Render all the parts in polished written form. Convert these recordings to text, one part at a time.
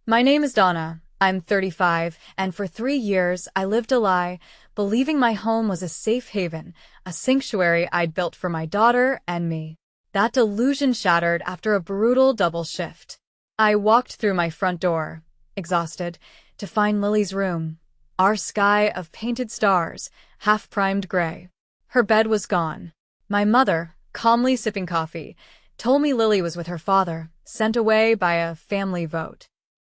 My name is Donna. I'm 35, and for 3 years I lived a lie, believing my home was a safe haven, a sanctuary I'd built for my daughter and me. That delusion shattered after a brutal double shift. I walked through my front door, exhausted, to find Lily's room. Our sky of painted stars, half-primed gray. Her bed was gone. My mother, calmly sipping coffee, told me Lily was with her father, sent away by a family vote.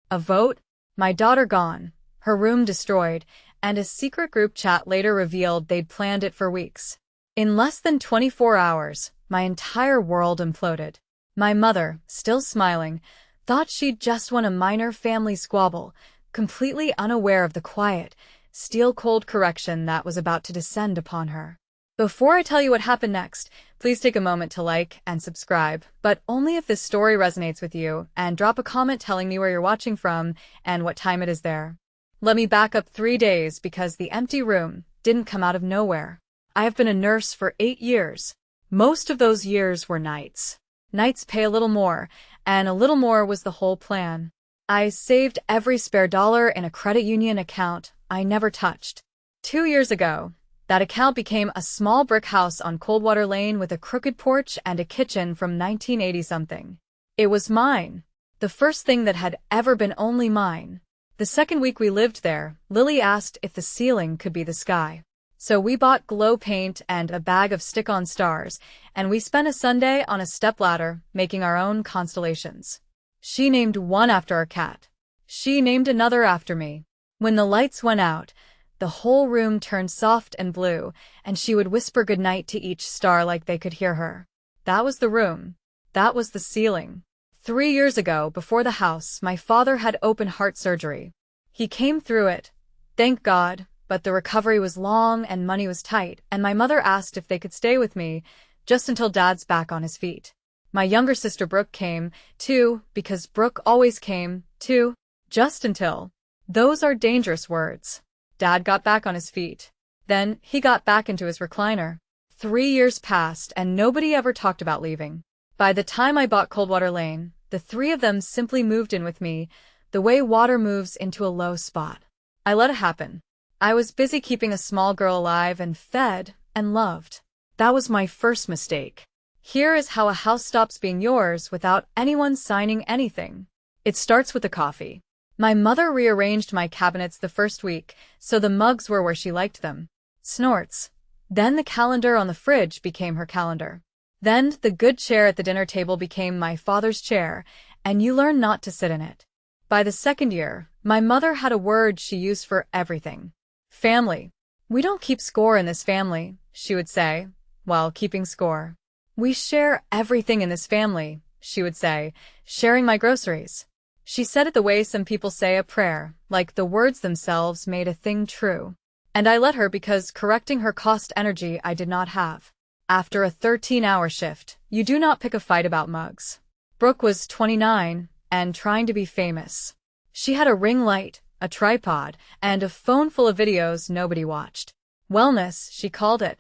A vote? My daughter gone, her room destroyed, and a secret group chat later revealed they'd planned it for weeks. In less than 24 hours, my entire world imploded. My mother, still smiling, thought she'd just won a minor family squabble, completely unaware of the quiet, steel-cold correction that was about to descend upon her. Before I tell you what happened next, please take a moment to like and subscribe, but only if this story resonates with you, and drop a comment telling me where you're watching from and what time it is there. Let me back up 3 days because the empty room didn't come out of nowhere. I have been a nurse for 8 years. Most of those years were nights. Nights pay a little more, and a little more was the whole plan. I saved every spare dollar in a credit union account I never touched. 2 years ago, that account became a small brick house on Coldwater Lane with a crooked porch and a kitchen from 1980-something. It was mine. The first thing that had ever been only mine. The second week we lived there, Lily asked if the ceiling could be the sky. So we bought glow paint and a bag of stick-on stars, and we spent a Sunday on a stepladder making our own constellations. She named one after our cat. She named another after me. When the lights went out, the whole room turned soft and blue, and she would whisper goodnight to each star like they could hear her. That was the room. That was the ceiling. 3 years ago, before the house, my father had open heart surgery. He came through it, thank God, but the recovery was long and money was tight, and my mother asked if they could stay with me, just until Dad's back on his feet. My younger sister Brooke came, too, because Brooke always came, too, just until. Those are dangerous words. Dad got back on his feet. Then, he got back into his recliner. 3 years passed and nobody ever talked about leaving. By the time I bought Coldwater Lane, the 3 of them simply moved in with me, the way water moves into a low spot. I let it happen. I was busy keeping a small girl alive and fed and loved. That was my first mistake. Here is how a house stops being yours without anyone signing anything. It starts with the coffee. My mother rearranged my cabinets the first week, so the mugs were where she liked them. Snorts. Then the calendar on the fridge became her calendar. Then the good chair at the dinner table became my father's chair, and you learn not to sit in it. By the second year, my mother had a word she used for everything. Family. We don't keep score in this family, she would say, while keeping score. We share everything in this family, she would say, sharing my groceries. She said it the way some people say a prayer, like the words themselves made a thing true. And I let her because correcting her cost energy I did not have. After a 13-hour shift, you do not pick a fight about mugs. Brooke was 29 and trying to be famous. She had a ring light, a tripod, and a phone full of videos nobody watched. Wellness, she called it.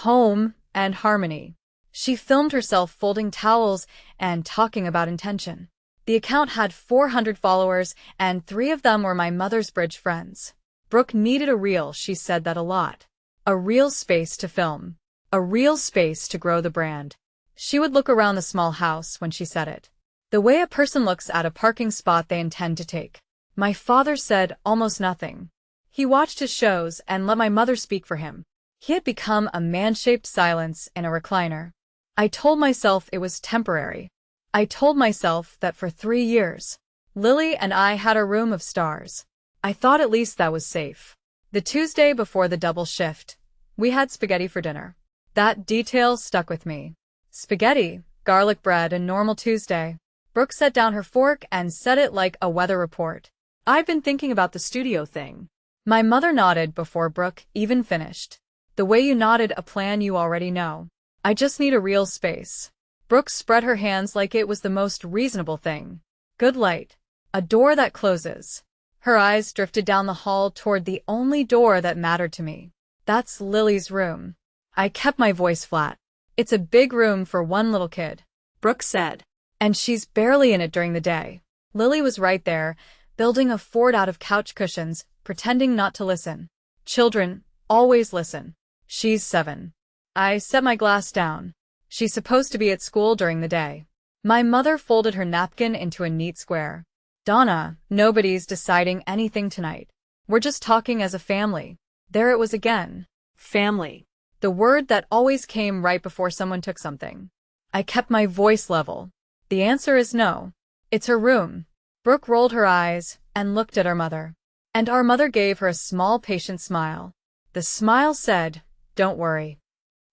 Home and harmony. She filmed herself folding towels and talking about intention. The account had 400 followers, and 3 of them were my mother's bridge friends. Brooke needed a reel, she said that a lot. A real space to film. A real space to grow the brand. She would look around the small house when she said it. The way a person looks at a parking spot they intend to take. My father said almost nothing. He watched his shows and let my mother speak for him. He had become a man-shaped silence in a recliner. I told myself it was temporary. I told myself that for 3 years, Lily and I had a room of stars. I thought at least that was safe. The Tuesday before the double shift, we had spaghetti for dinner. That detail stuck with me. Spaghetti, garlic bread, and normal Tuesday. Brooke set down her fork and said it like a weather report. I've been thinking about the studio thing. My mother nodded before Brooke even finished. The way you nodded a plan you already know. I just need a real space. Brooke spread her hands like it was the most reasonable thing. Good light. A door that closes. Her eyes drifted down the hall toward the only door that mattered to me. That's Lily's room. I kept my voice flat. It's a big room for one little kid, Brooke said. And she's barely in it during the day. Lily was right there, building a fort out of couch cushions, pretending not to listen. Children always listen. She's 7. I set my glass down. She's supposed to be at school during the day. My mother folded her napkin into a neat square. Donna, nobody's deciding anything tonight. We're just talking as a family. There it was again. Family. The word that always came right before someone took something. I kept my voice level. The answer is no. It's her room. Brooke rolled her eyes and looked at our mother. And our mother gave her a small, patient smile. The smile said, "Don't worry."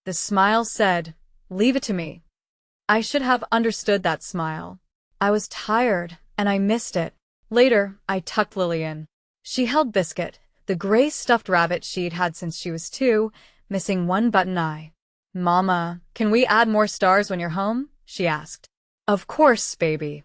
The smile said, "Leave it to me." I should have understood that smile. I was tired, and I missed it. Later, I tucked Lily in. She held Biscuit, the gray stuffed rabbit she'd had since she was 2, missing one button eye. "Mama, can we add more stars when you're home?" she asked. "Of course, baby."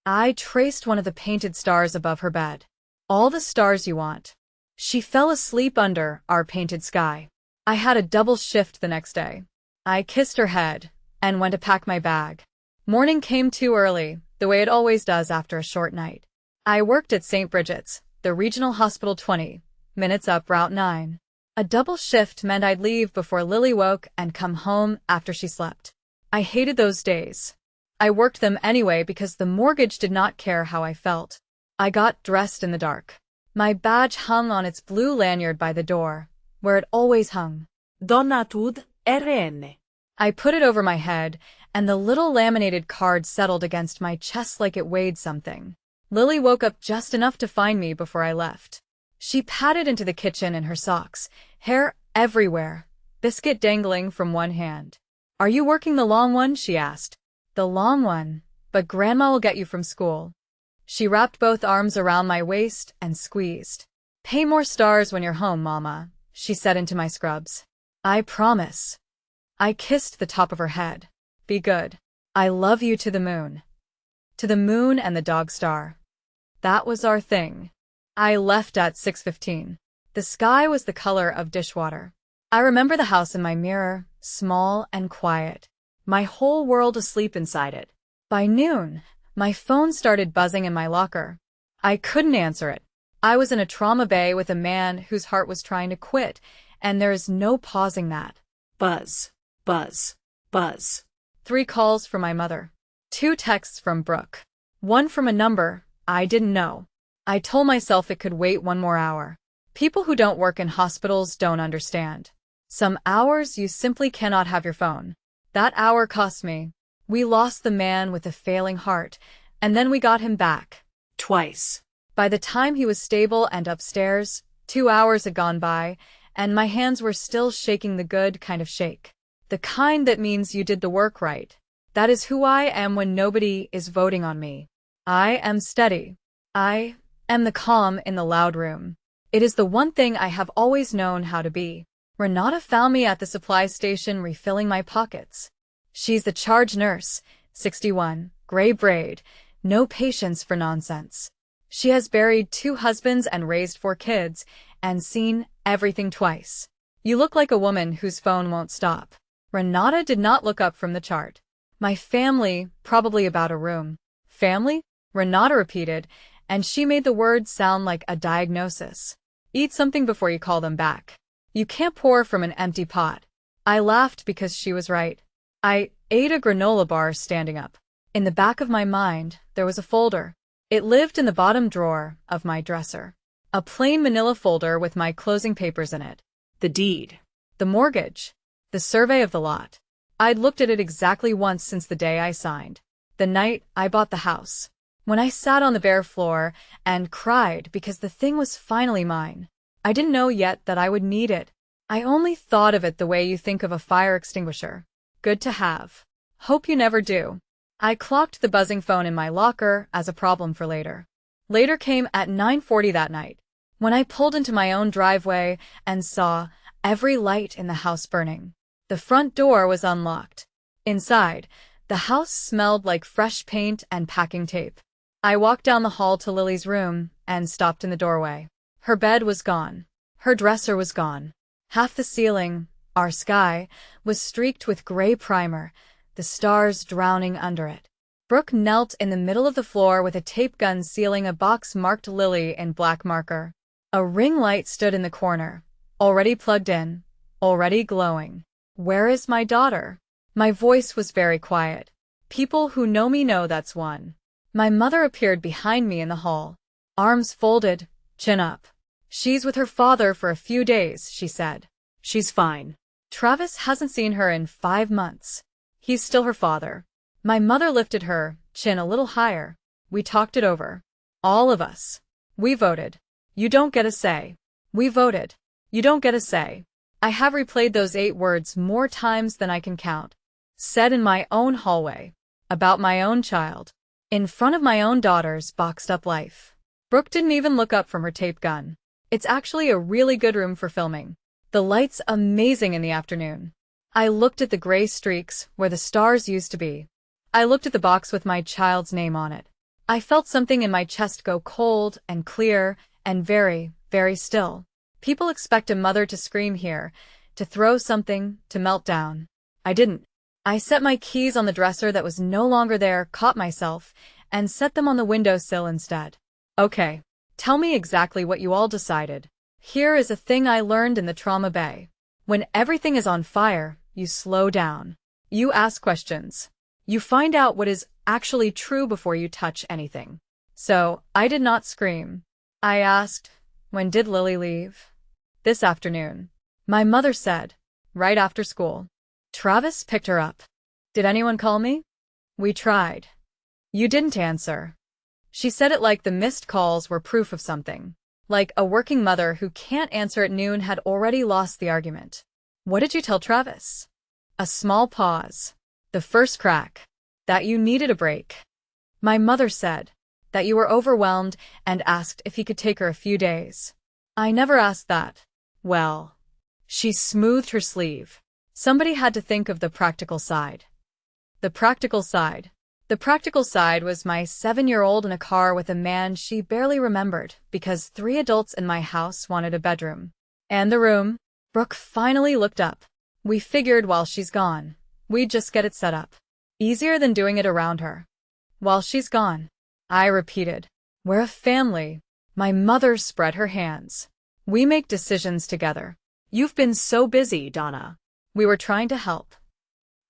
I traced one of the painted stars above her bed. "All the stars you want." She fell asleep under our painted sky. I had a double shift the next day. I kissed her head and went to pack my bag. Morning came too early, the way it always does after a short night. I worked at St. Bridget's, the regional hospital 20 minutes up Route 9. A double shift meant I'd leave before Lily woke and come home after she slept. I hated those days. I worked them anyway because the mortgage did not care how I felt. I got dressed in the dark. My badge hung on its blue lanyard by the door, where it always hung. Donna Tud RN. I put it over my head, and the little laminated card settled against my chest like it weighed something. Lily woke up just enough to find me before I left. She padded into the kitchen in her socks, hair everywhere, Biscuit dangling from one hand. "Are you working the long one?" she asked. "The long one, but Grandma will get you from school." She wrapped both arms around my waist and squeezed. "Pay more stars when you're home, Mama," she said into my scrubs. "I promise." I kissed the top of her head. "Be good. I love you to the moon." To the moon and the dog star. That was our thing. I left at 6:15. The sky was the color of dishwater. I remember the house in my mirror, small and quiet. My whole world asleep inside it. By noon, my phone started buzzing in my locker. I couldn't answer it. I was in a trauma bay with a man whose heart was trying to quit, and there is no pausing that. Buzz, buzz, buzz. 3 calls from my mother. 2 texts from Brooke. 1 from a number I didn't know. I told myself it could wait 1 more hour. People who don't work in hospitals don't understand. Some hours you simply cannot have your phone. That hour cost me. We lost the man with a failing heart, and then we got him back. Twice. By the time he was stable and upstairs, 2 hours had gone by, and my hands were still shaking the good kind of shake. The kind that means you did the work right. That is who I am when nobody is voting on me. I am steady. I am the calm in the loud room. It is the one thing I have always known how to be. Renata found me at the supply station refilling my pockets. She's the charge nurse, 61, gray braid, no patience for nonsense. She has buried 2 husbands and raised 4 kids, and seen everything twice. "You look like a woman whose phone won't stop." Renata did not look up from the chart. "My family, probably about a room." "Family?" Renata repeated, and she made the words sound like a diagnosis. "Eat something before you call them back. You can't pour from an empty pot." I laughed because she was right. I ate a granola bar standing up. In the back of my mind, there was a folder. It lived in the bottom drawer of my dresser. A plain manila folder with my closing papers in it. The deed. The mortgage. The survey of the lot. I'd looked at it exactly once since the day I signed. The night I bought the house. When I sat on the bare floor and cried because the thing was finally mine. I didn't know yet that I would need it. I only thought of it the way you think of a fire extinguisher. Good to have. Hope you never do. I clocked the buzzing phone in my locker as a problem for later. Later came at 9:40 that night, when I pulled into my own driveway and saw every light in the house burning. The front door was unlocked. Inside, the house smelled like fresh paint and packing tape. I walked down the hall to Lily's room and stopped in the doorway. Her bed was gone. Her dresser was gone. Half the ceiling, our sky, was streaked with gray primer, the stars drowning under it. Brooke knelt in the middle of the floor with a tape gun sealing a box marked Lily in black marker. A ring light stood in the corner, already plugged in, already glowing. Where is my daughter? My voice was very quiet. People who know me know that's one. My mother appeared behind me in the hall. Arms folded, chin up. She's with her father for a few days, she said. She's fine. Travis hasn't seen her in 5 months. He's still her father. My mother lifted her chin a little higher. We talked it over. All of us. We voted. You don't get a say. We voted. You don't get a say. I have replayed those 8 words more times than I can count. Said in my own hallway. About my own child. In front of my own daughter's boxed-up life. Brooke didn't even look up from her tape gun. It's actually a really good room for filming. The light's amazing in the afternoon. I looked at the gray streaks where the stars used to be. I looked at the box with my child's name on it. I felt something in my chest go cold and clear and very, very still. People expect a mother to scream here, to throw something, to melt down. I didn't. I set my keys on the dresser that was no longer there, caught myself, and set them on the windowsill instead. Okay, tell me exactly what you all decided. Here is a thing I learned in the trauma bay. When everything is on fire, you slow down. You ask questions. You find out what is actually true before you touch anything. So, I did not scream. I asked, when did Lily leave? This afternoon. My mother said, right after school. Travis picked her up. Did anyone call me? We tried. You didn't answer. She said it like the missed calls were proof of something. Like a working mother who can't answer at noon had already lost the argument. What did you tell Travis? A small pause. The first crack. That you needed a break. My mother said that you were overwhelmed and asked if he could take her a few days. I never asked that. Well. She smoothed her sleeve. Somebody had to think of the practical side. The practical side. The practical side was my 7-year-old in a car with a man she barely remembered because 3 adults in my house wanted a bedroom. And the room. Brooke finally looked up. We figured while she's gone, we'd just get it set up. Easier than doing it around her. While she's gone. I repeated. We're a family. My mother spread her hands. We make decisions together. You've been so busy, Donna. We were trying to help.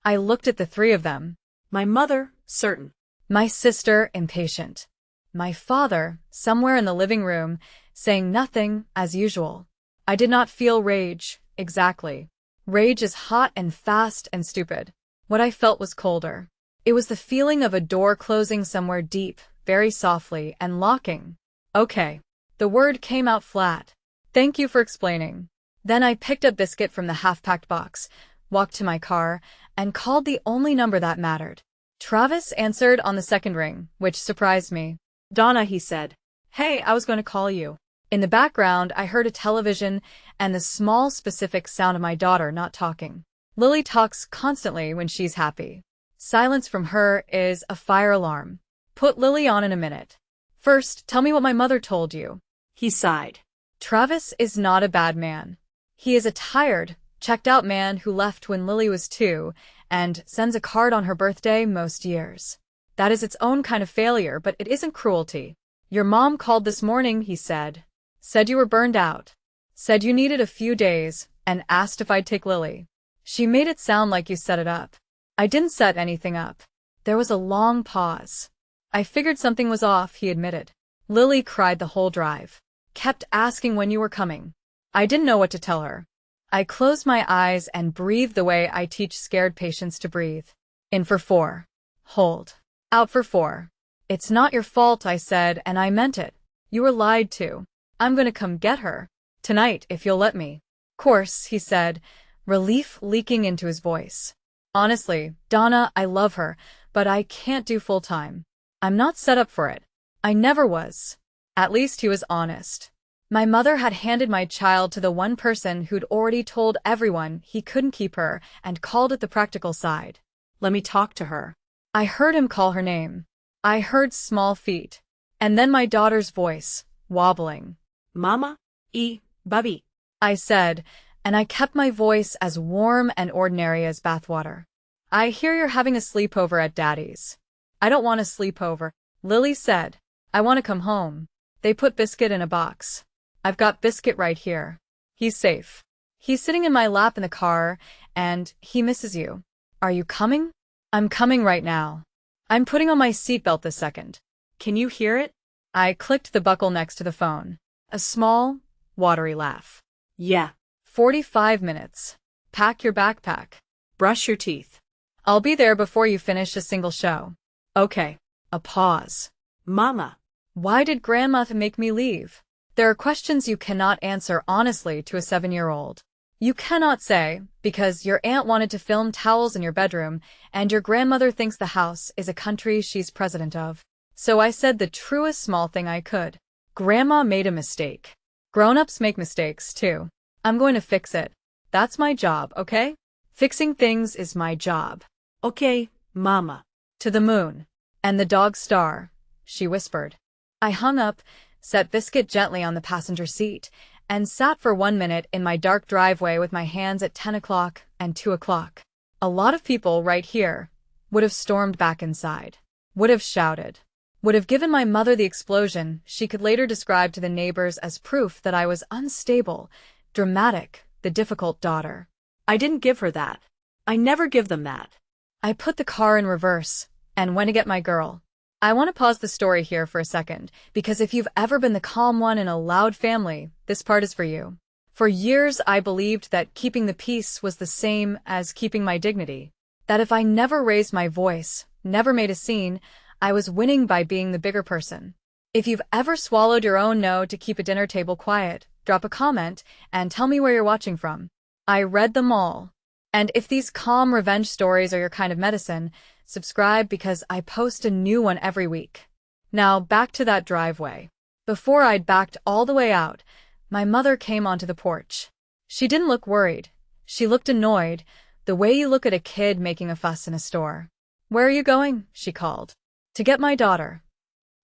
I looked at the 3 of them. My mother, certain. My sister, impatient. My father, somewhere in the living room, saying nothing, as usual. I did not feel rage, exactly. Rage is hot and fast and stupid. What I felt was colder. It was the feeling of a door closing somewhere deep, very softly, and locking. Okay. The word came out flat. Thank you for explaining. Then I picked a biscuit from the half-packed box, walked to my car, and called the only number that mattered. Travis answered on the second ring, which surprised me. Donna, he said. Hey, I was going to call you. In the background, I heard a television and the small specific sound of my daughter not talking. Lily talks constantly when she's happy. Silence from her is a fire alarm. Put Lily on in a minute. First, tell me what my mother told you. He sighed. Travis is not a bad man. He is a tired, checked-out man who left when Lily was 2 and sends a card on her birthday most years. That is its own kind of failure, but it isn't cruelty. Your mom called this morning, he said. Said you were burned out. Said you needed a few days, and asked if I'd take Lily. She made it sound like you set it up. I didn't set anything up. There was a long pause. I figured something was off, he admitted. Lily cried the whole drive. Kept asking when you were coming. I didn't know what to tell her. I closed my eyes and breathed the way I teach scared patients to breathe. In for 4. Hold. Out for 4. It's not your fault, I said, and I meant it. You were lied to. I'm gonna come get her. Tonight, if you'll let me. Course, he said, relief leaking into his voice. Honestly, Donna, I love her, but I can't do full-time. I'm not set up for it. I never was. At least he was honest. My mother had handed my child to the one person who'd already told everyone he couldn't keep her and called it the practical side. Let me talk to her. I heard him call her name. I heard small feet. And then my daughter's voice, wobbling. Mama, baby. I said, and I kept my voice as warm and ordinary as bathwater. I hear you're having a sleepover at Daddy's. I don't want a sleepover, Lily said. I want to come home. They put Biscuit in a box. I've got Biscuit right here. He's safe. He's sitting in my lap in the car, and he misses you. Are you coming? I'm coming right now. I'm putting on my seatbelt this second. Can you hear it? I clicked the buckle next to the phone. A small, watery laugh. Yeah. 45 minutes. Pack your backpack. Brush your teeth. I'll be there before you finish a single show. Okay. A pause. Mama. Why did Grandma make me leave? There are questions you cannot answer honestly to a 7-year-old. You cannot say, because your aunt wanted to film towels in your bedroom, and your grandmother thinks the house is a country she's president of. So I said the truest small thing I could. Grandma made a mistake. Grown-ups make mistakes, too. I'm going to fix it. That's my job, okay? Fixing things is my job. Okay, Mama. To the moon. And the dog star, she whispered. I hung up, set Biscuit gently on the passenger seat, and sat for 1 minute in my dark driveway with my hands at 10 o'clock and 2 o'clock. A lot of people right here would have stormed back inside, would have shouted, would have given my mother the explosion she could later describe to the neighbors as proof that I was unstable, dramatic, the difficult daughter. I didn't give her that. I never give them that. I put the car in reverse and went to get my girl. I want to pause the story here for a second, because if you've ever been the calm one in a loud family, this part is for you. For years, I believed that keeping the peace was the same as keeping my dignity. That if I never raised my voice, never made a scene, I was winning by being the bigger person. If you've ever swallowed your own no to keep a dinner table quiet, drop a comment and tell me where you're watching from. I read them all. And if these calm revenge stories are your kind of medicine, subscribe because I post a new one every week. Now back to that driveway. Before I'd backed all the way out, my mother came onto the porch. She didn't look worried. She looked annoyed, the way you look at a kid making a fuss in a store. Where are you going? She called. To get my daughter.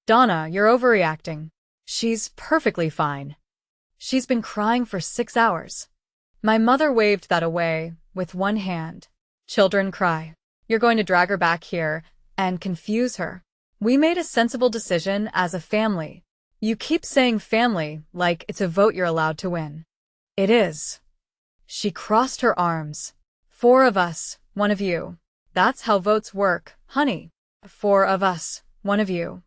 Donna, you're overreacting. She's perfectly fine. She's been crying for 6 hours. My mother waved that away with one hand. Children cry. You're going to drag her back here and confuse her. We made a sensible decision as a family. You keep saying family like it's a vote you're allowed to win. It is. She crossed her arms. 4 of us, 1 of you. That's how votes work, honey. 4 of us, 1 of you.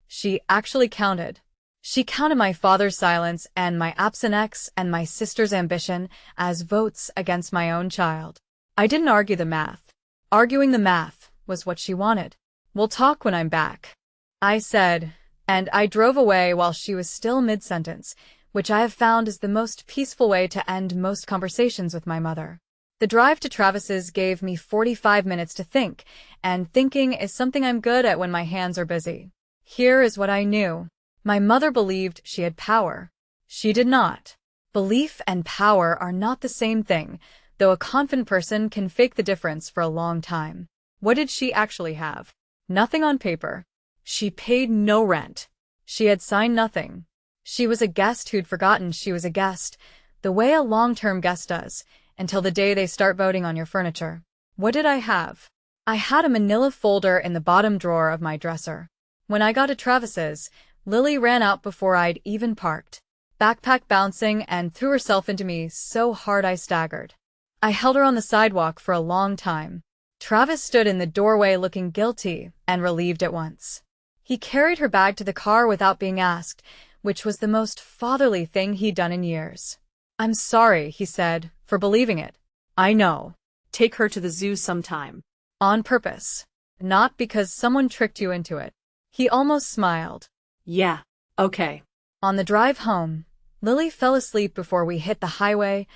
She actually counted. She counted my father's silence and my absent ex and my sister's ambition as votes against my own child. I didn't argue the math. Arguing the math was what she wanted. We'll talk when I'm back, I said, and I drove away while she was still mid-sentence, which I have found is the most peaceful way to end most conversations with my mother. The drive to Travis's gave me 45 minutes to think, and thinking is something I'm good at when my hands are busy. Here is what I knew. My mother believed she had power. She did not. Belief and power are not the same thing, though a confident person can fake the difference for a long time. What did she actually have? Nothing on paper. She paid no rent. She had signed nothing. She was a guest who'd forgotten she was a guest, the way a long-term guest does, until the day they start voting on your furniture. What did I have? I had a manila folder in the bottom drawer of my dresser. When I got to Travis's, Lily ran out before I'd even parked, backpack bouncing, and threw herself into me so hard I staggered. I held her on the sidewalk for a long time. Travis stood in the doorway looking guilty and relieved at once. He carried her bag to the car without being asked, which was the most fatherly thing he'd done in years. I'm sorry, he said, for believing it. I know. Take her to the zoo sometime. On purpose. Not because someone tricked you into it. He almost smiled. Yeah, okay. On the drive home, Lily fell asleep before we hit the highway,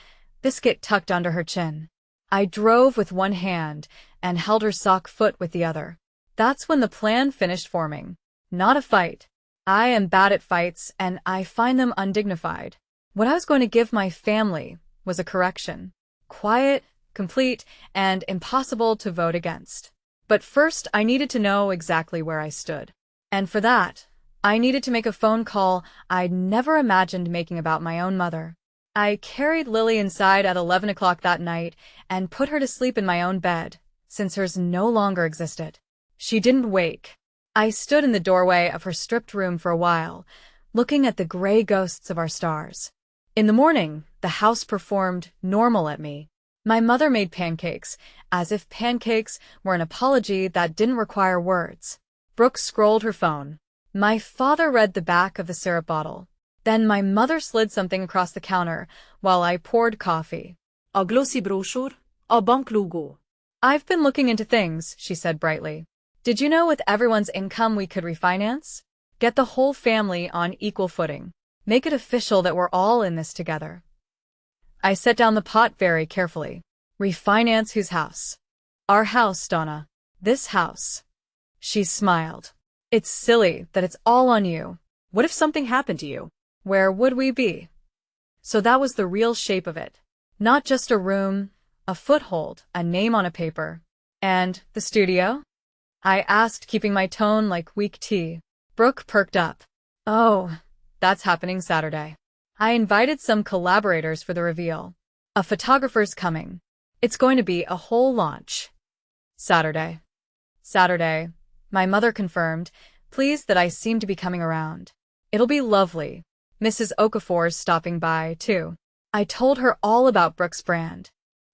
Biscuit tucked under her chin. I drove with one hand and held her sock foot with the other. That's when the plan finished forming. Not a fight. I am bad at fights and I find them undignified. What I was going to give my family was a correction. Quiet, complete, and impossible to vote against. But first I needed to know exactly where I stood. And for that, I needed to make a phone call I'd never imagined making about my own mother. I carried Lily inside at 11 o'clock that night and put her to sleep in my own bed, since hers no longer existed. She didn't wake. I stood in the doorway of her stripped room for a while, looking at the gray ghosts of our stars. In the morning, the house performed normal at me. My mother made pancakes, as if pancakes were an apology that didn't require words. Brooke scrolled her phone. My father read the back of the syrup bottle. Then my mother slid something across the counter while I poured coffee. A glossy brochure? A bank logo. I've been looking into things, she said brightly. Did you know with everyone's income we could refinance? Get the whole family on equal footing. Make it official that we're all in this together. I set down the pot very carefully. Refinance whose house? Our house, Donna. This house. She smiled. It's silly that it's all on you. What if something happened to you? Where would we be? So that was the real shape of it. Not just a room, a foothold, a name on a paper. And the studio? I asked, keeping my tone like weak tea. Brooke perked up. Oh, that's happening Saturday. I invited some collaborators for the reveal. A photographer's coming. It's going to be a whole launch. Saturday. Saturday, my mother confirmed, pleased that I seemed to be coming around. It'll be lovely. Mrs. Okafor's stopping by, too. I told her all about Brooke's brand.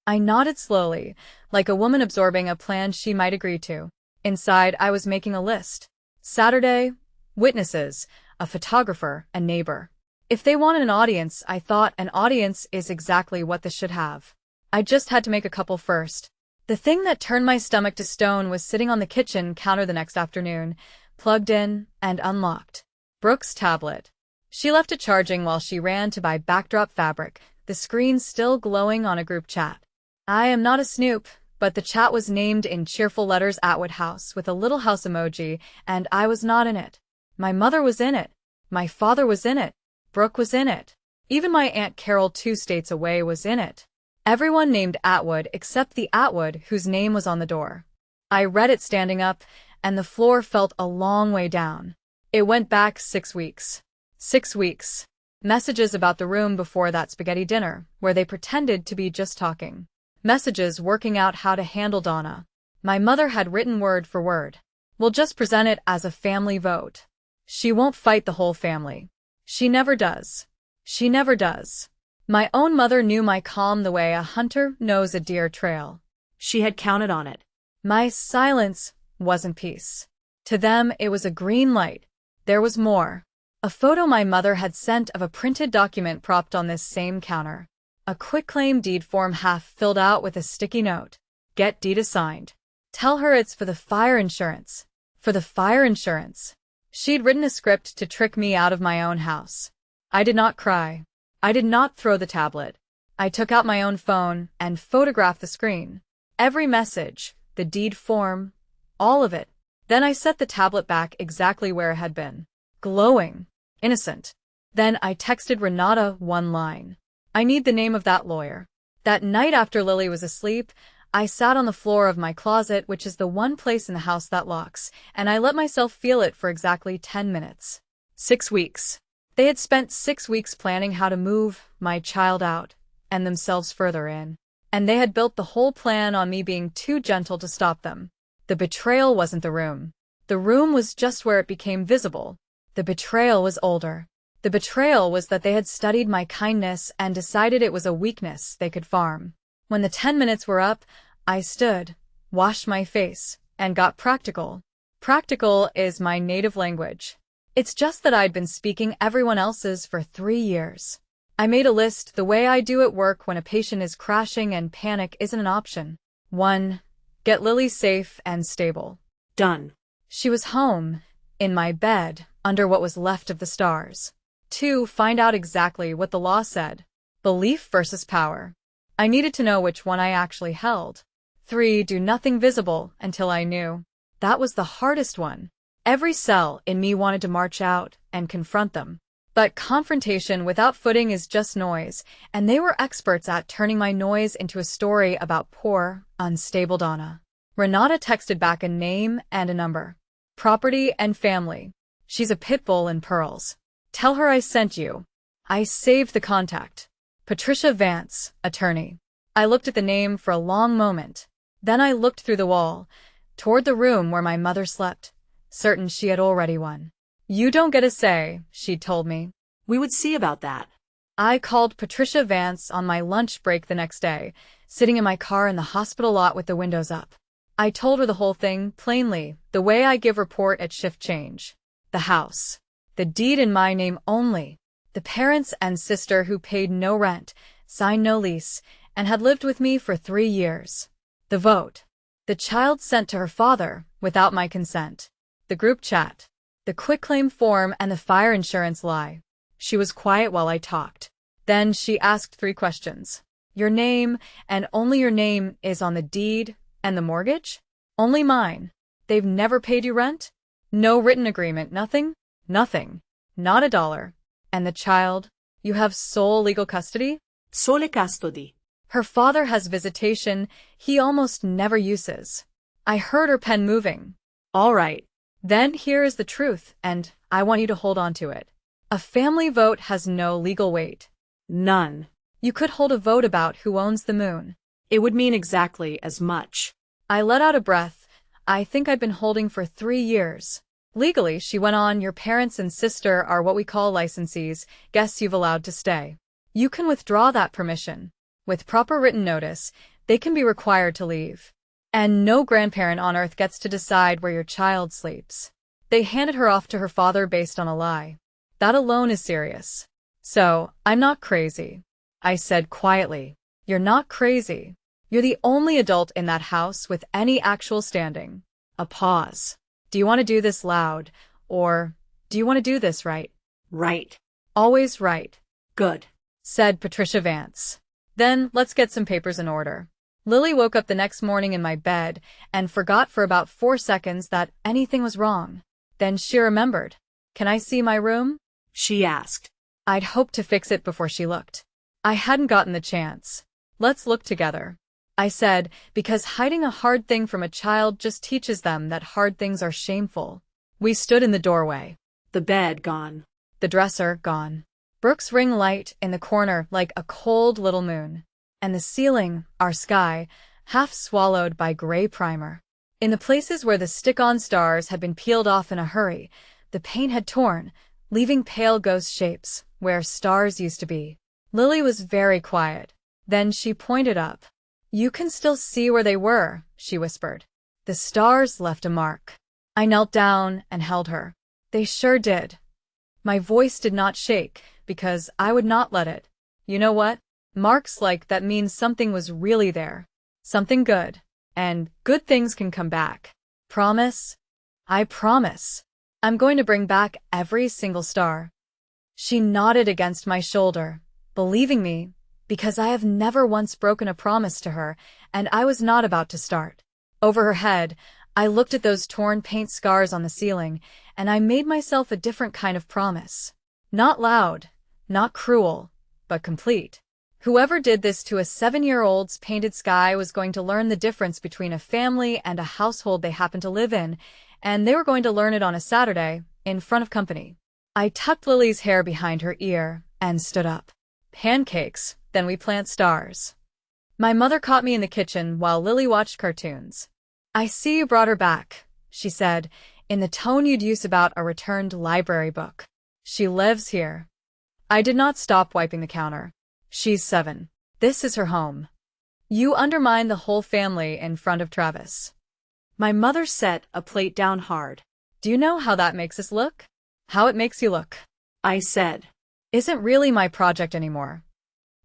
I nodded slowly, like a woman absorbing a plan she might agree to. Inside, I was making a list. Saturday, witnesses, a photographer, a neighbor. If they wanted an audience, I thought an audience is exactly what this should have. I just had to make a couple first. The thing that turned my stomach to stone was sitting on the kitchen counter the next afternoon, plugged in and unlocked. Brooke's tablet. She left it charging while she ran to buy backdrop fabric, the screen still glowing on a group chat. I am not a snoop, but the chat was named in cheerful letters Atwood House with a little house emoji, and I was not in it. My mother was in it. My father was in it. Brooke was in it. Even my Aunt Carol 2 states away was in it. Everyone named Atwood except the Atwood whose name was on the door. I read it standing up, and the floor felt a long way down. It went back 6 weeks. 6 weeks. Messages about the room before that spaghetti dinner, where they pretended to be just talking. Messages working out how to handle Donna. My mother had written word for word. We'll just present it as a family vote. She won't fight the whole family. She never does. She never does. My own mother knew my calm the way a hunter knows a deer trail. She had counted on it. My silence wasn't peace. To them, it was a green light. There was more. A photo my mother had sent of a printed document propped on this same counter. A quitclaim deed form half filled out with a sticky note. Get deed assigned. Tell her it's for the fire insurance. For the fire insurance. She'd written a script to trick me out of my own house. I did not cry. I did not throw the tablet. I took out my own phone and photographed the screen. Every message, the deed form, all of it. Then I set the tablet back exactly where it had been. Glowing. Innocent. Then I texted Renata one line. I need the name of that lawyer. That night after Lily was asleep, I sat on the floor of my closet, which is the one place in the house that locks, and I let myself feel it for exactly 10 minutes. 6 weeks. They had spent 6 weeks planning how to move my child out, and themselves further in. And they had built the whole plan on me being too gentle to stop them. The betrayal wasn't the room. The room was just where it became visible. The betrayal was older. The betrayal was that they had studied my kindness and decided it was a weakness they could farm. When the 10 minutes were up, I stood, washed my face, and got practical. Practical is my native language. It's just that I'd been speaking everyone else's for 3 years. I made a list the way I do at work when a patient is crashing and panic isn't an option. 1. Get Lily safe and stable. Done. She was home, in my bed, under what was left of the stars. 2. Find out exactly what the law said. Belief versus power. I needed to know which one I actually held. 3. Do nothing visible until I knew. That was the hardest one. Every cell in me wanted to march out and confront them. But confrontation without footing is just noise, and they were experts at turning my noise into a story about poor, unstable Donna. Renata texted back a name and a number. Property and family. She's a pit bull in pearls. Tell her I sent you. I saved the contact. Patricia Vance, attorney. I looked at the name for a long moment. Then I looked through the wall, toward the room where my mother slept. certain she had already won. You don't get a say, she'd told me. We would see about that. I called Patricia Vance on my lunch break the next day, sitting in my car in the hospital lot with the windows up. I told her the whole thing, plainly, the way I give report at shift change. The house. The deed in my name only. The parents and sister who paid no rent, signed no lease, and had lived with me for 3 years. The vote. The child sent to her father, without my consent. The group chat. The quitclaim form and the fire insurance lie. She was quiet while I talked. Then she asked 3 questions. Your name, and only your name, is on the deed, and the mortgage? Only mine. They've never paid you rent? No written agreement, nothing? Nothing. Not a dollar. And the child? You have sole legal custody? Sole custody. Her father has visitation he almost never uses. I heard her pen moving. All right. Then here is the truth, and I want you to hold on to it. A family vote has no legal weight. None. You could hold a vote about who owns the moon. It would mean exactly as much. I let out a breath. I think I'd been holding for 3 years. Legally, she went on, your parents and sister are what we call licensees, guests you've allowed to stay. You can withdraw that permission. With proper written notice, they can be required to leave. And no grandparent on earth gets to decide where your child sleeps. They handed her off to her father based on a lie. That alone is serious. So, I'm not crazy. I said quietly. You're not crazy. You're the only adult in that house with any actual standing. A pause. Do you want to do this loud, or do you want to do this right? Right. Always right. Good, said Patricia Vance. Then, let's get some papers in order. Lily woke up the next morning in my bed and forgot for about 4 seconds that anything was wrong. Then she remembered. Can I see my room? She asked. I'd hoped to fix it before she looked. I hadn't gotten the chance. Let's look together. I said, because hiding a hard thing from a child just teaches them that hard things are shameful. We stood in the doorway. The bed gone. The dresser gone. Brooke's ring light in the corner like a cold little moon. And the ceiling, our sky, half swallowed by gray primer. In the places where the stick-on stars had been peeled off in a hurry, the paint had torn, leaving pale ghost shapes where stars used to be. Lily was very quiet. Then she pointed up. You can still see where they were, she whispered. The stars left a mark. I knelt down and held her. They sure did. My voice did not shake, because I would not let it. You know what? Marks like that mean something was really there. Something good. And good things can come back. Promise? I promise. I'm going to bring back every single star. She nodded against my shoulder, believing me, because I have never once broken a promise to her, and I was not about to start. Over her head, I looked at those torn paint scars on the ceiling, and I made myself a different kind of promise. Not loud, not cruel, but complete. Whoever did this to a 7-year-old's painted sky was going to learn the difference between a family and a household they happened to live in, and they were going to learn it on a Saturday, in front of company. I tucked Lily's hair behind her ear and stood up. Pancakes, then we plant stars. My mother caught me in the kitchen while Lily watched cartoons. I see you brought her back, she said, in the tone you'd use about a returned library book. She lives here. I did not stop wiping the counter. She's 7. This is her home. You undermine the whole family in front of Travis. My mother set a plate down hard. Do you know how that makes us look? How it makes you look? I said. Isn't really my project anymore.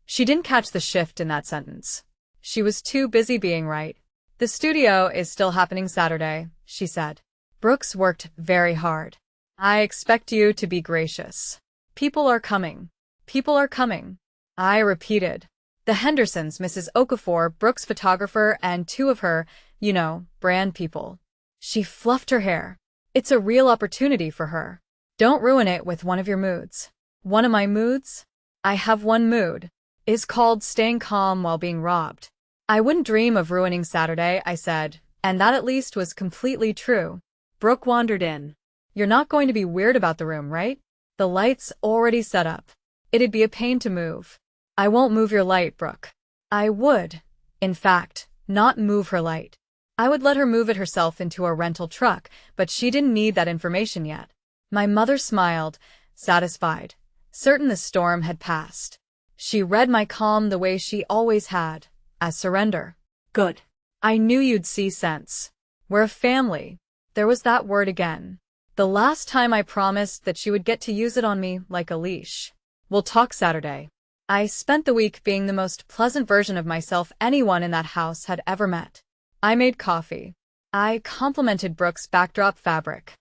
She didn't catch the shift in that sentence. She was too busy being right. The studio is still happening Saturday, she said. Brooks worked very hard. I expect you to be gracious. People are coming. People are coming. I repeated. The Hendersons, Mrs. Okafor, Brooks' photographer, and 2 of her, brand people. She fluffed her hair. It's a real opportunity for her. Don't ruin it with one of your moods. One of my moods? I have one mood. Is called staying calm while being robbed. I wouldn't dream of ruining Saturday, I said, and that at least was completely true. Brooke wandered in. You're not going to be weird about the room, right? The light's already set up. It'd be a pain to move. I won't move your light, Brooke. I would, in fact, not move her light. I would let her move it herself into a rental truck, but she didn't need that information yet. My mother smiled, satisfied, certain the storm had passed. She read my calm the way she always had, as surrender. Good. I knew you'd see sense. We're a family. There was that word again. The last time I promised that she would get to use it on me like a leash. We'll talk Saturday. I spent the week being the most pleasant version of myself anyone in that house had ever met. I made coffee. I complimented Brooke's backdrop fabric.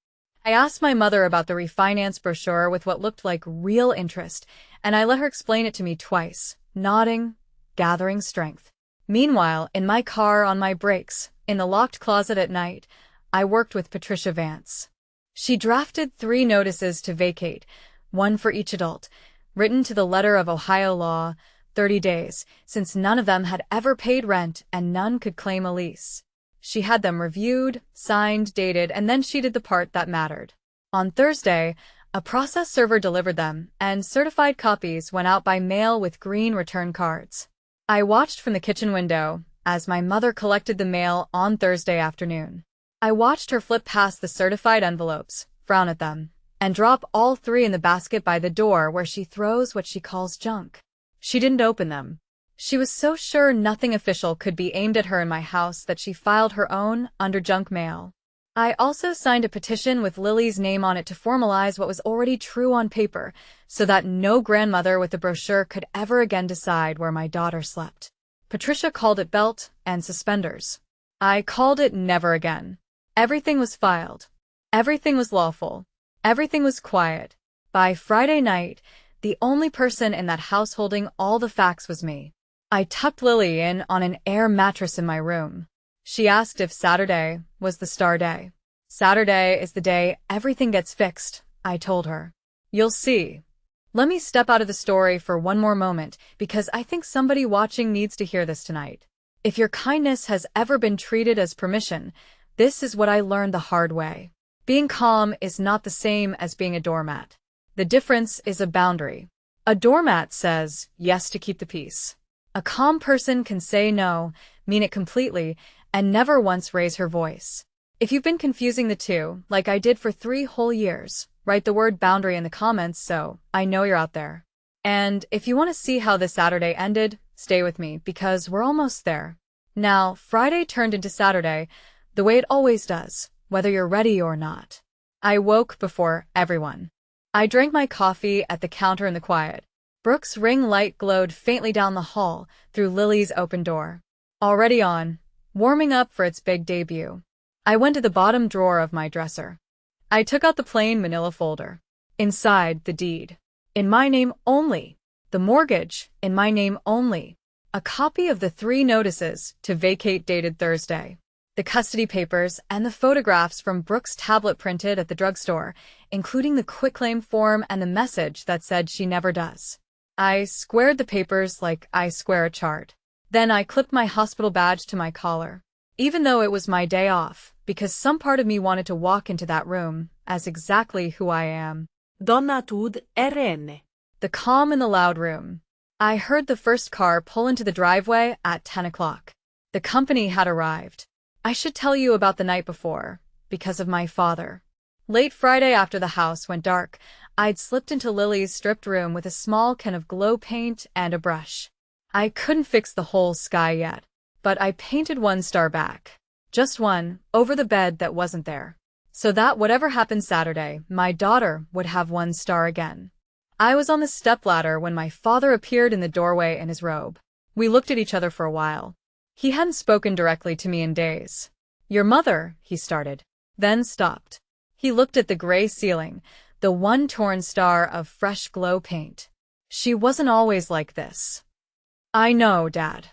I asked my mother about the refinance brochure with what looked like real interest, and I let her explain it to me twice, nodding, gathering strength. Meanwhile, in my car on my brakes, in the locked closet at night, I worked with Patricia Vance. She drafted 3 notices to vacate, one for each adult, written to the letter of Ohio law, 30 days, since none of them had ever paid rent and none could claim a lease. She had them reviewed, signed, dated, and then she did the part that mattered. On Thursday, a process server delivered them, and certified copies went out by mail with green return cards. I watched from the kitchen window as my mother collected the mail on Thursday afternoon. I watched her flip past the certified envelopes, frown at them, and drop all 3 in the basket by the door where she throws what she calls junk. She didn't open them. She was so sure nothing official could be aimed at her in my house that she filed her own under junk mail. I also signed a petition with Lily's name on it to formalize what was already true on paper, so that no grandmother with a brochure could ever again decide where my daughter slept. Patricia called it belt and suspenders. I called it never again. Everything was filed. Everything was lawful. Everything was quiet. By Friday night, the only person in that house holding all the facts was me. I tucked Lily in on an air mattress in my room. She asked if Saturday was the star day. Saturday is the day everything gets fixed, I told her. You'll see. Let me step out of the story for one more moment, because I think somebody watching needs to hear this tonight. If your kindness has ever been treated as permission, this is what I learned the hard way. Being calm is not the same as being a doormat. The difference is a boundary. A doormat says yes to keep the peace. A calm person can say no, mean it completely, and never once raise her voice. If you've been confusing the two, like I did for 3 whole years, write the word boundary in the comments so I know you're out there. And if you want to see how this Saturday ended, stay with me because we're almost there. Now, Friday turned into Saturday, the way it always does, whether you're ready or not. I woke before everyone. I drank my coffee at the counter in the quiet. Brooke's ring light glowed faintly down the hall through Lily's open door. Already on, warming up for its big debut. I went to the bottom drawer of my dresser. I took out the plain manila folder. Inside, the deed. In my name only. The mortgage, in my name only. A copy of the 3 notices to vacate dated Thursday. The custody papers and the photographs from Brooke's tablet printed at the drugstore, including the quitclaim form and the message that said she never does. I squared the papers like I square a chart. Then I clipped my hospital badge to my collar. Even though it was my day off, because some part of me wanted to walk into that room as exactly who I am. Donna tud RN. The calm in the loud room. I heard the first car pull into the driveway at 10 o'clock. The company had arrived. I should tell you about the night before, because of my father. Late Friday after the house went dark, I'd slipped into Lily's stripped room with a small can of glow paint and a brush. I couldn't fix the whole sky yet, but I painted 1 star back. Just one, over the bed that wasn't there. So that whatever happened Saturday, my daughter would have 1 star again. I was on the stepladder when my father appeared in the doorway in his robe. We looked at each other for a while. He hadn't spoken directly to me in days. Your mother, he started, then stopped. He looked at the gray ceiling, the 1 torn star of fresh glow paint. She wasn't always like this. I know, Dad.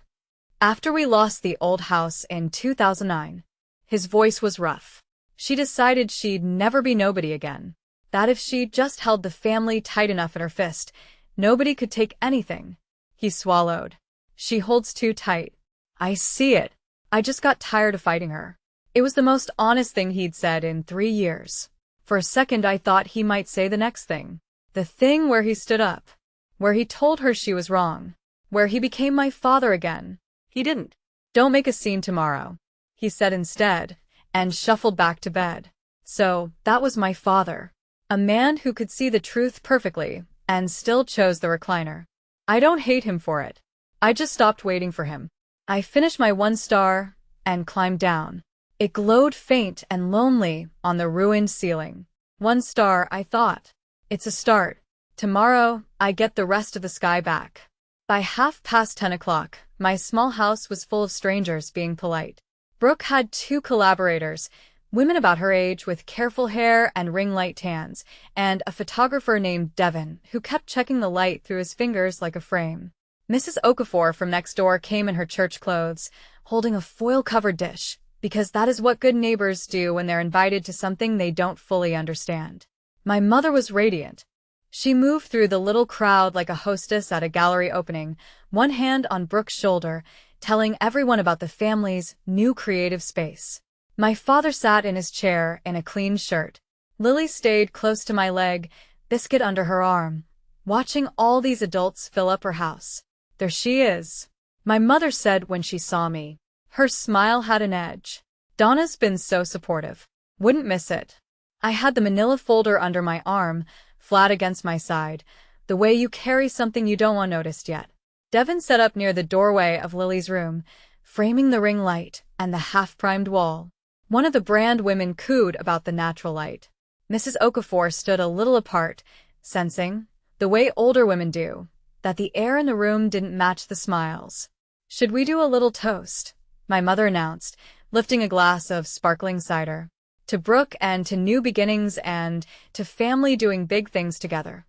After we lost the old house in 2009, his voice was rough. She decided she'd never be nobody again. That if she just held the family tight enough in her fist, nobody could take anything. He swallowed. She holds too tight. I see it. I just got tired of fighting her. It was the most honest thing he'd said in 3 years. For a second I thought he might say the next thing. The thing where he stood up. Where he told her she was wrong. Where he became my father again. He didn't. Don't make a scene tomorrow. he said instead, and shuffled back to bed. So, that was my father. A man who could see the truth perfectly, and still chose the recliner. I don't hate him for it. I just stopped waiting for him. I finished my 1 star, and climbed down. It glowed faint and lonely on the ruined ceiling. 1 star, I thought. It's a start. Tomorrow, I get the rest of the sky back. By 10:30, my small house was full of strangers being polite. Brooke had 2 collaborators, women about her age with careful hair and ring-light tans, and a photographer named Devin, who kept checking the light through his fingers like a frame. Mrs. Okafor from next door came in her church clothes, holding a foil-covered dish, because that is what good neighbors do when they're invited to something they don't fully understand. My mother was radiant. She moved through the little crowd like a hostess at a gallery opening, one hand on Brooke's shoulder, telling everyone about the family's new creative space. My father sat in his chair in a clean shirt. Lily stayed close to my leg, biscuit under her arm, watching all these adults fill up her house. There she is, my mother said when she saw me. Her smile had an edge. Donna's been so supportive. Wouldn't miss it. I had the manila folder under my arm, flat against my side, the way you carry something you don't want noticed yet. Devin sat up near the doorway of Lily's room, framing the ring light and the half-primed wall. One of the brand women cooed about the natural light. Mrs. Okafor stood a little apart, sensing, the way older women do, that the air in the room didn't match the smiles. Should we do a little toast? My mother announced, lifting a glass of sparkling cider. To Brooke and to new beginnings and to family doing big things together.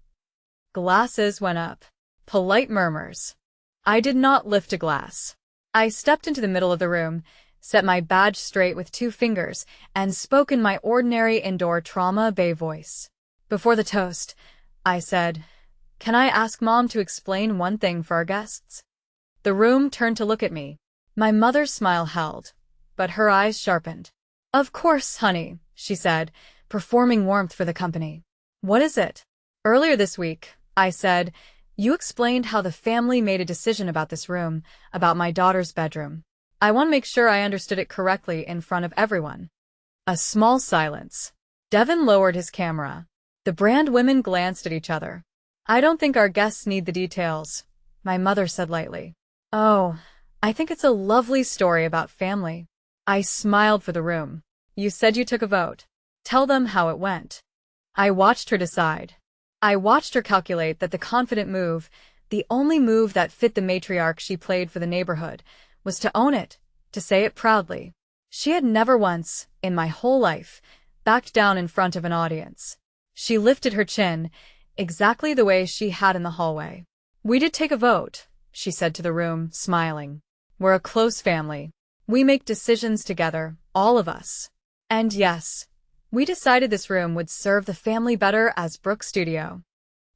Glasses went up. Polite murmurs. I did not lift a glass. I stepped into the middle of the room, set my badge straight with 2 fingers, and spoke in my ordinary indoor trauma bay voice. Before the toast, I said, "Can I ask Mom to explain one thing for our guests?" The room turned to look at me. My mother's smile held, but her eyes sharpened. "Of course, honey," she said, performing warmth for the company. "What is it?" "Earlier this week," I said, "you explained how the family made a decision about this room, about my daughter's bedroom. I want to make sure I understood it correctly in front of everyone." A small silence. Devin lowered his camera. The brand women glanced at each other. "I don't think our guests need the details," my mother said lightly. "Oh, I think it's a lovely story about family." I smiled for the room. "You said you took a vote. Tell them how it went." I watched her decide. I watched her calculate that the confident move, the only move that fit the matriarch she played for the neighborhood, was to own it, to say it proudly. She had never once, in my whole life, backed down in front of an audience. She lifted her chin, exactly the way she had in the hallway. "We did take a vote," she said to the room, smiling. "We're a close family. We make decisions together, all of us. And yes, we decided this room would serve the family better as Brooke's studio."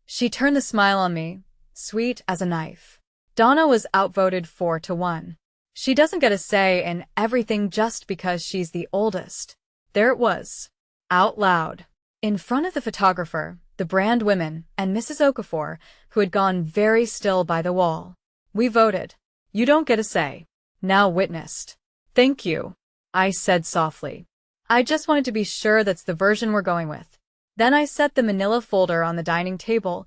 She turned the smile on me, sweet as a knife. Donna was outvoted 4-1. She doesn't get a say in everything just because she's the oldest. There it was. Out loud. In front of the photographer, the brand women, and Mrs. Okafor, who had gone very still by the wall. "We voted. You don't get a say. Now witnessed." "Thank you," I said softly. "I just wanted to be sure that's the version we're going with." Then I set the manila folder on the dining table,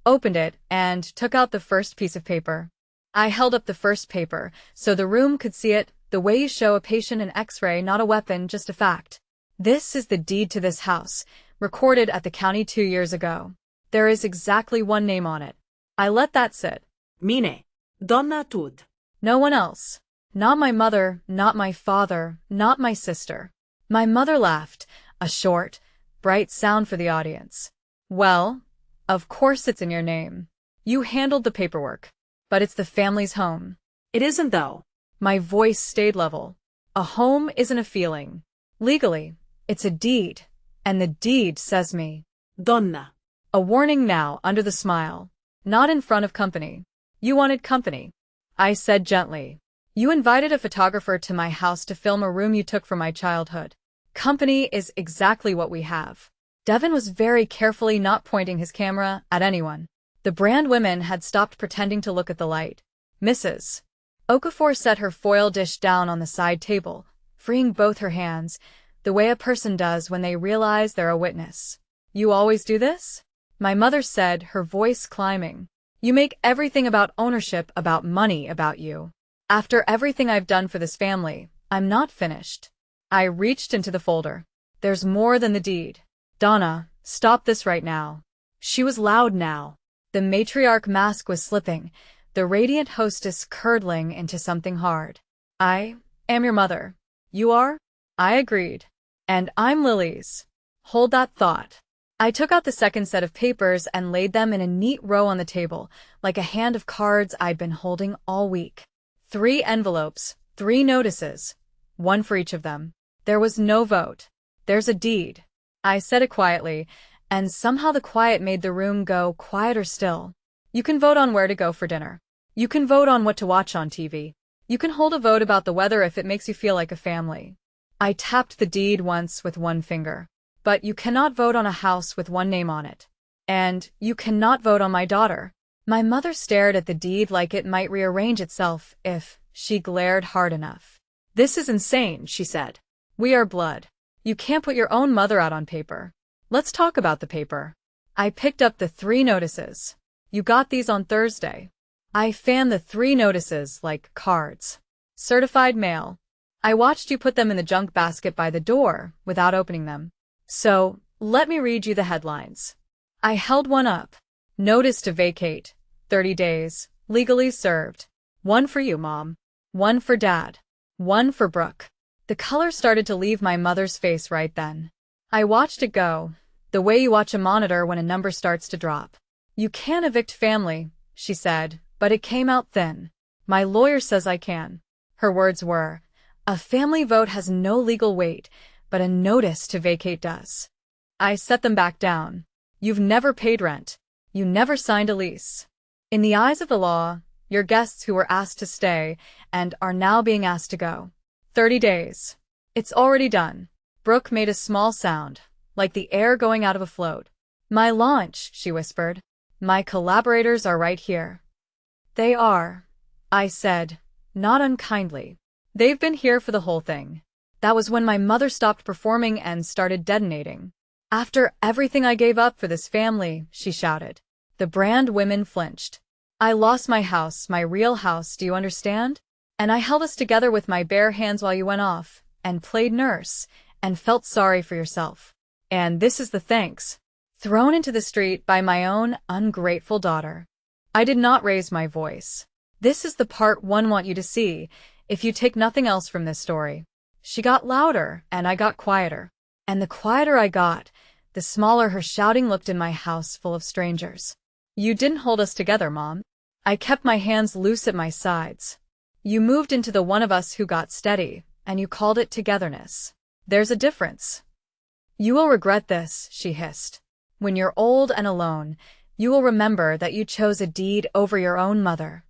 opened it, and took out the first piece of paper. I held up the first paper, so the room could see it, the way you show a patient an X-ray, not a weapon, just a fact. "This is the deed to this house, recorded at the county 2 years ago. There is exactly one name on it." I let that sit. Mine. Donna Tud. No one else. Not my mother, not my father, not my sister. My mother laughed, a short, bright sound for the audience. "Well, of course it's in your name. You handled the paperwork. But it's the family's home." It isn't though. My voice stayed level. A home isn't a feeling. Legally, it's a deed. And the deed says me. Donna. A warning now, under the smile. Not in front of company. "You wanted company," I said gently. "You invited a photographer to my house to film a room you took from my childhood. Company is exactly what we have." Devin was very carefully not pointing his camera at anyone. The brand women had stopped pretending to look at the light. Mrs. Okafor set her foil dish down on the side table, freeing both her hands, the way a person does when they realize they're a witness. You always do this? My mother said, her voice climbing. You make everything about ownership, about money, about you. After everything I've done for this family, I'm not finished. I reached into the folder. There's more than the deed. Donna, stop this right now. She was loud now. The matriarch mask was slipping, the radiant hostess curdling into something hard. I am your mother. You are? I agreed. And I'm Lily's. Hold that thought. I took out the second set of papers and laid them in a neat row on the table, like a hand of cards I'd been holding all week. 3 envelopes, 3 notices, 1 for each of them. There was no vote. There's a deed. I said it quietly, and somehow the quiet made the room go quieter still. You can vote on where to go for dinner. You can vote on what to watch on TV. You can hold a vote about the weather if it makes you feel like a family. I tapped the deed once with 1 finger. But you cannot vote on a house with 1 name on it. And you cannot vote on my daughter. My mother stared at the deed like it might rearrange itself if she glared hard enough. This is insane, she said. We are blood. You can't put your own mother out on paper. Let's talk about the paper. I picked up the 3 notices. You got these on Thursday. I fanned the 3 notices like cards. Certified mail. I watched you put them in the junk basket by the door without opening them. So, let me read you the headlines. I held one up. Notice to vacate. 30 days. Legally served. 1 for you, Mom. 1 for Dad. 1 for Brooke. The color started to leave my mother's face right then. I watched it go, the way you watch a monitor when a number starts to drop. You can't evict family, she said, but it came out thin. My lawyer says I can. Her words were, a family vote has no legal weight, but a notice to vacate does. I set them back down. You've never paid rent. You never signed a lease. In the eyes of the law, you're guests who were asked to stay and are now being asked to go. 30 days. It's already done. Brooke made a small sound, like the air going out of a float. My launch, she whispered. My collaborators are right here. They are, I said, not unkindly. They've been here for the whole thing. That was when my mother stopped performing and started detonating. After everything I gave up for this family, she shouted. The brand women flinched. I lost my house, my real house, do you understand? And I held us together with my bare hands while you went off, and played nurse, and felt sorry for yourself. And this is the thanks. Thrown into the street by my own ungrateful daughter. I did not raise my voice. This is the part one want you to see, if you take nothing else from this story. She got louder, and I got quieter. And the quieter I got, the smaller her shouting looked in my house full of strangers. You didn't hold us together, Mom. I kept my hands loose at my sides. You moved into the one of us who got steady, and you called it togetherness. There's a difference. You will regret this, she hissed. When you're old and alone, you will remember that you chose a deed over your own mother.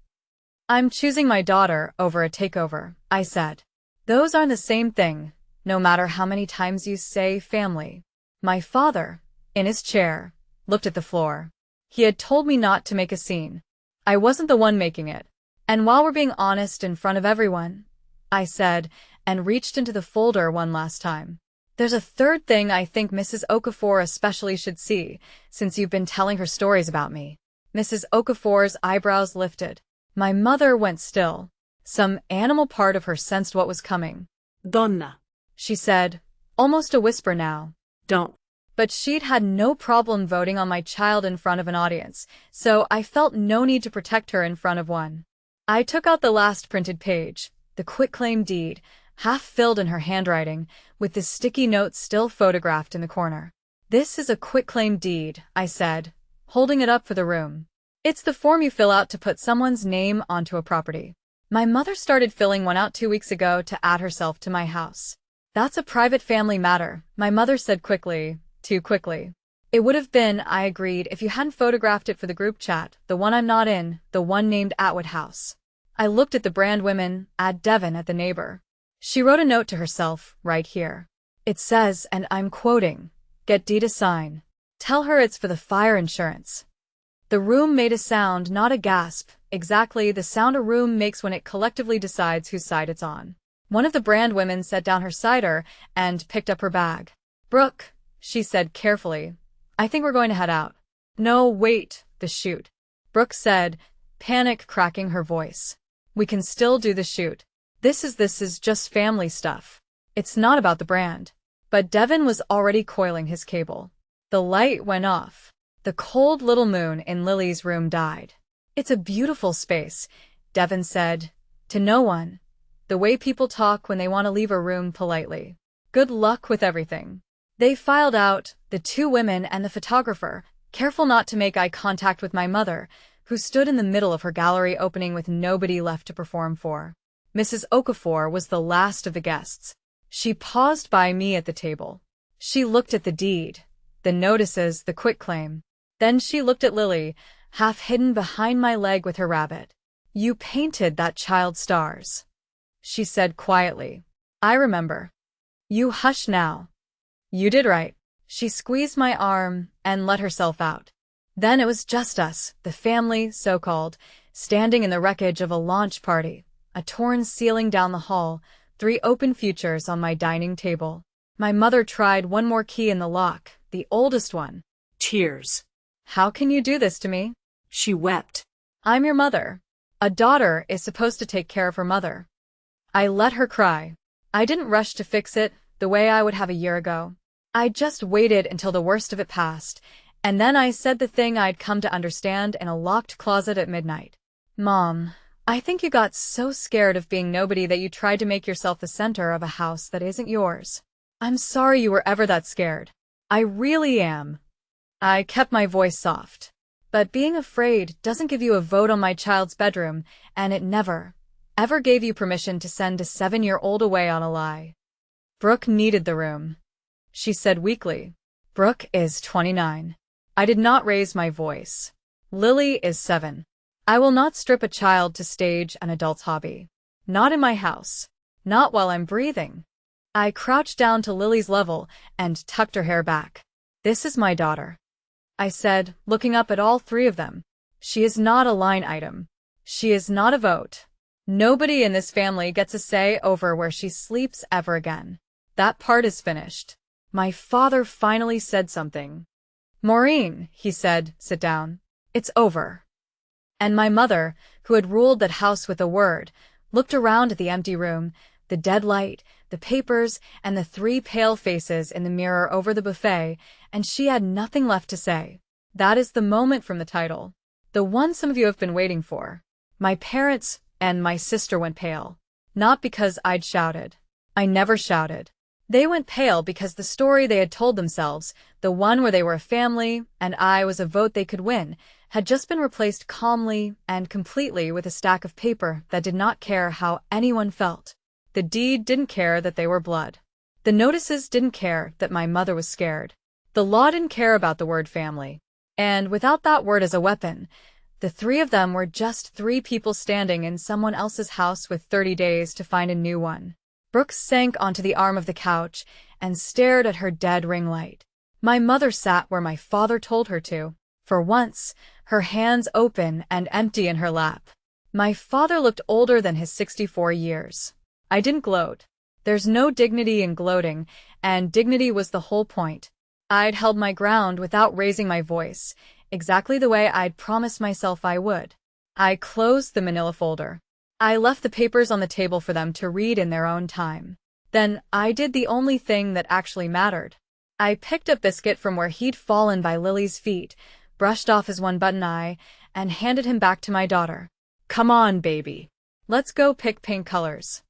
I'm choosing my daughter over a takeover, I said. Those aren't the same thing, no matter how many times you say family. My father, in his chair, looked at the floor. He had told me not to make a scene. I wasn't the one making it. And while we're being honest in front of everyone, I said, and reached into the folder one last time. There's a third thing I think Mrs. Okafor especially should see, since you've been telling her stories about me. Mrs. Okafor's eyebrows lifted. My mother went still. Some animal part of her sensed what was coming. Donna, She said, almost a whisper now. Don't. But she'd had no problem voting on my child in front of an audience, so I felt no need to protect her in front of one. I took out the last printed page, the quitclaim deed, half filled in her handwriting, with the sticky note still photographed in the corner. This is a quitclaim deed, I said, holding it up for the room. It's the form you fill out to put someone's name onto a property. My mother started filling one out 2 weeks ago to add herself to my house. That's a private family matter, my mother said quickly, too quickly. It would have been, I agreed, if you hadn't photographed it for the group chat, the one I'm not in, the one named Atwood House. I looked at the brand women, add Devon at the neighbor. She wrote a note to herself, right here. It says, and I'm quoting, get Dee to sign. Tell her it's for the fire insurance. The room made a sound, not a gasp, exactly the sound a room makes when it collectively decides whose side it's on. One of the brand women set down her cider and picked up her bag. "Brooke," she said carefully, "I think we're going to head out." "No, wait, the shoot," Brooke said, panic cracking her voice. "We can still do the shoot. This is just family stuff. It's not about the brand." But Devin was already coiling his cable. The light went off. The cold little moon in Lily's room died. "It's a beautiful space," Devin said, to no one. "The way people talk when they want to leave a room politely. Good luck with everything." They filed out, the two women and the photographer, careful not to make eye contact with my mother, who stood in the middle of her gallery opening with nobody left to perform for. Mrs. Okafor was the last of the guests. She paused by me at the table. She looked at the deed, the notices, the quitclaim. Then she looked at Lily, half hidden behind my leg with her rabbit. "You painted that child stars," she said quietly. "I remember." "You hush now. You did right." She squeezed my arm and let herself out. Then it was just us, the family, so-called, standing in the wreckage of a launch party, a torn ceiling down the hall, 3 open futures on my dining table. My mother tried one more key in the lock, the oldest one. Tears. "How can you do this to me?" She wept. "I'm your mother. A daughter is supposed to take care of her mother." I let her cry. I didn't rush to fix it the way I would have a year ago. I just waited until the worst of it passed, and then I said the thing I'd come to understand in a locked closet at midnight. "Mom, I think you got so scared of being nobody that you tried to make yourself the center of a house that isn't yours. I'm sorry you were ever that scared. I really am." I kept my voice soft. "But being afraid doesn't give you a vote on my child's bedroom, and it never, ever gave you permission to send a 7-year-old away on a lie." "Brooke needed the room," she said weakly. "Brooke is 29. I did not raise my voice. Lily is 7. I will not strip a child to stage an adult's hobby. Not in my house. Not while I'm breathing." I crouched down to Lily's level and tucked her hair back. "This is my daughter," I said, looking up at all 3 of them. "She is not a line item. She is not a vote. Nobody in this family gets a say over where she sleeps ever again. That part is finished." My father finally said something. "Maureen," he said, "sit down. It's over." And my mother, who had ruled that house with a word, looked around at the empty room, the dead light, the papers, and the 3 pale faces in the mirror over the buffet, and she had nothing left to say. That is the moment from the title. The one some of you have been waiting for. My parents and my sister went pale. Not because I'd shouted. I never shouted. They went pale because the story they had told themselves, the one where they were a family and I was a vote they could win, had just been replaced calmly and completely with a stack of paper that did not care how anyone felt. The deed didn't care that they were blood. The notices didn't care that my mother was scared. The law didn't care about the word family. And without that word as a weapon, the 3 of them were just 3 people standing in someone else's house with 30 days to find a new one. Brooke sank onto the arm of the couch and stared at her dead ring light. My mother sat where my father told her to, for once, her hands open and empty in her lap. My father looked older than his 64 years. I didn't gloat. There's no dignity in gloating, and dignity was the whole point. I'd held my ground without raising my voice, exactly the way I'd promised myself I would. I closed the manila folder. I left the papers on the table for them to read in their own time. Then I did the only thing that actually mattered. I picked up Biscuit from where he'd fallen by Lily's feet, brushed off his one-button eye, and handed him back to my daughter. "Come on, baby. Let's go pick paint colors."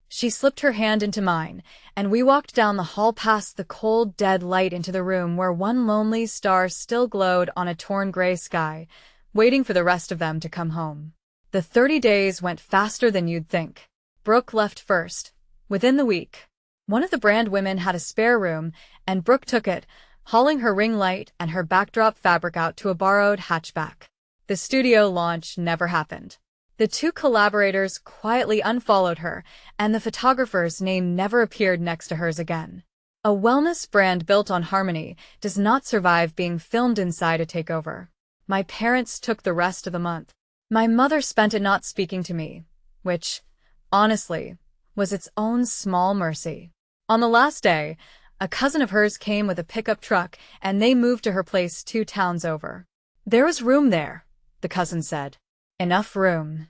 She slipped her hand into mine, and we walked down the hall past the cold, dead light into the room where one lonely star still glowed on a torn gray sky, waiting for the rest of them to come home. The 30 days went faster than you'd think. Brooke left first, within the week. One of the brand women had a spare room, and Brooke took it, hauling her ring light and her backdrop fabric out to a borrowed hatchback. The studio launch never happened. The 2 collaborators quietly unfollowed her, and the photographer's name never appeared next to hers again. A wellness brand built on harmony does not survive being filmed inside a takeover. My parents took the rest of the month. My mother spent it not speaking to me, which, honestly, was its own small mercy. On the last day, a cousin of hers came with a pickup truck and they moved to her place 2 towns over. There was room there, the cousin said. Enough room.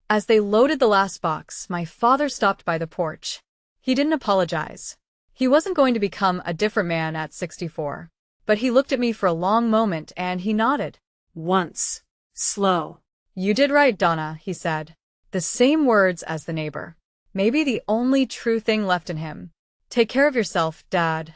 As they loaded the last box, my father stopped by the porch. He didn't apologize. He wasn't going to become a different man at 64. But he looked at me for a long moment and he nodded. Once. Slow. You did right, Donna, he said. The same words as the neighbor. Maybe the only true thing left in him. Take care of yourself, Dad,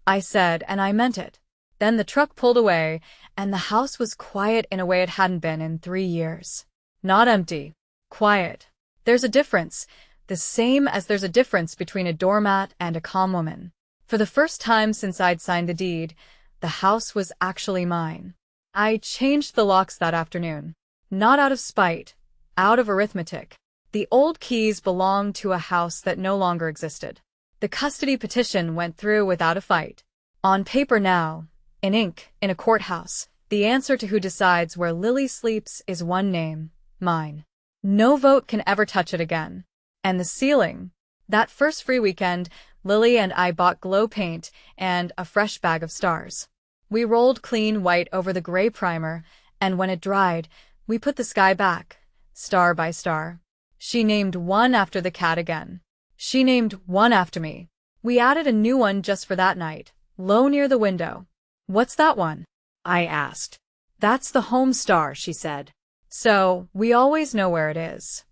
I said, and I meant it. Then the truck pulled away, and the house was quiet in a way it hadn't been in 3 years. Not empty. Quiet. There's a difference, the same as there's a difference between a doormat and a calm woman. For the first time since I'd signed the deed, the house was actually mine. I changed the locks that afternoon. Not out of spite, out of arithmetic. The old keys belonged to a house that no longer existed. The custody petition went through without a fight. On paper now, in ink, in a courthouse, the answer to who decides where Lily sleeps is one name, mine. No vote can ever touch it again. And the ceiling. That first free weekend, Lily and I bought glow paint and a fresh bag of stars. We rolled clean white over the gray primer, and when it dried, we put the sky back, star by star. She named one after the cat again. She named one after me. We added a new one just for that night, low near the window. What's that one? I asked. That's the home star, she said. So, we always know where it is.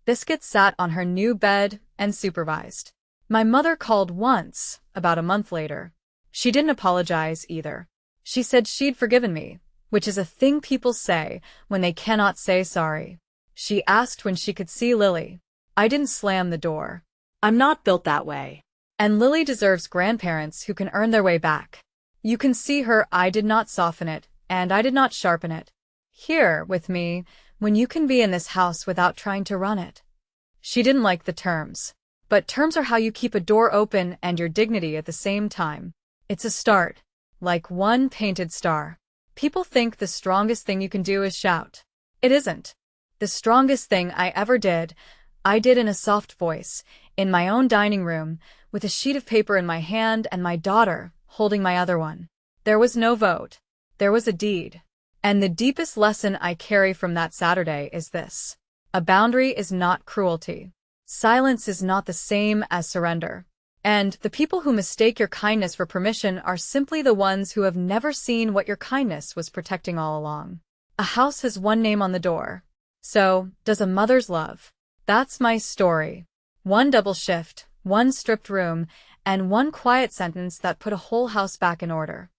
Biscuit sat on her new bed and supervised. My mother called once, about a month later. She didn't apologize either. She said she'd forgiven me, which is a thing people say when they cannot say sorry. She asked when she could see Lily. I didn't slam the door. I'm not built that way. And Lily deserves grandparents who can earn their way back. You can see her. I did not soften it, and I did not sharpen it. Here, with me, when you can be in this house without trying to run it. She didn't like the terms. But terms are how you keep a door open and your dignity at the same time. It's a start. Like one painted star. People think the strongest thing you can do is shout. It isn't. The strongest thing I ever did, I did in a soft voice, in my own dining room, with a sheet of paper in my hand and my daughter holding my other one. There was no vote. There was a deed. And the deepest lesson I carry from that Saturday is this. A boundary is not cruelty. Silence is not the same as surrender. And the people who mistake your kindness for permission are simply the ones who have never seen what your kindness was protecting all along. A house has one name on the door. So, does a mother's love. That's my story. One double shift, one stripped room, and one quiet sentence that put a whole house back in order.